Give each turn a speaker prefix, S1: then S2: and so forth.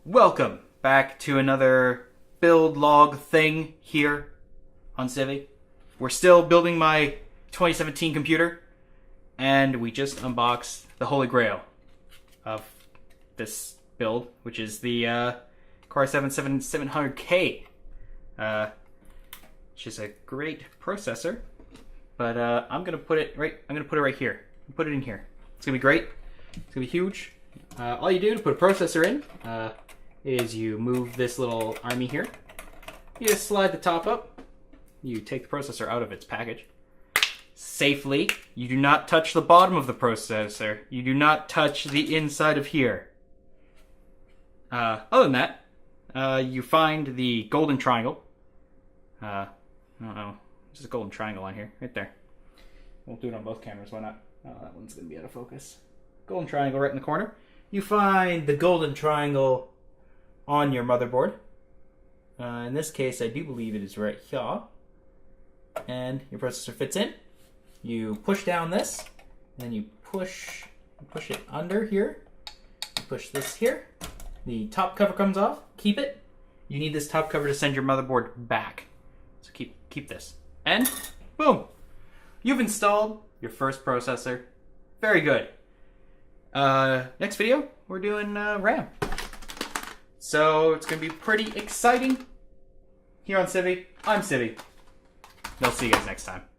S1: Welcome back to another build log thing here on Civvie. We're still building my 2017 computer, and we just unboxed the holy grail of this build, which is the Core i7-7700K, which is a great processor. But I'm gonna put it right here. Put it in here. It's gonna be great. It's gonna be huge. All you do to put a processor in is you move this little army here. You just slide the top up. You take the processor out of its package safely. You do not touch the bottom of the processor. You do not touch the inside of here. Other than that, you find the golden triangle. I don't know. There's a golden triangle on here, right there. We'll do it on both cameras. Why not? Oh, that one's gonna be out of focus. Golden triangle right in the corner. You find the golden triangle on your motherboard. In this case, I do believe it is right here. And your processor fits in. You push down this, and then you push it under here. You push this here. The top cover comes off. Keep it. You need this top cover to send your motherboard back. So keep this. And boom! You've installed your first processor. Very good. Next video, we're doing RAM. So it's going to be pretty exciting. Here on Civvie, I'm Civvie. I'll see you guys next time.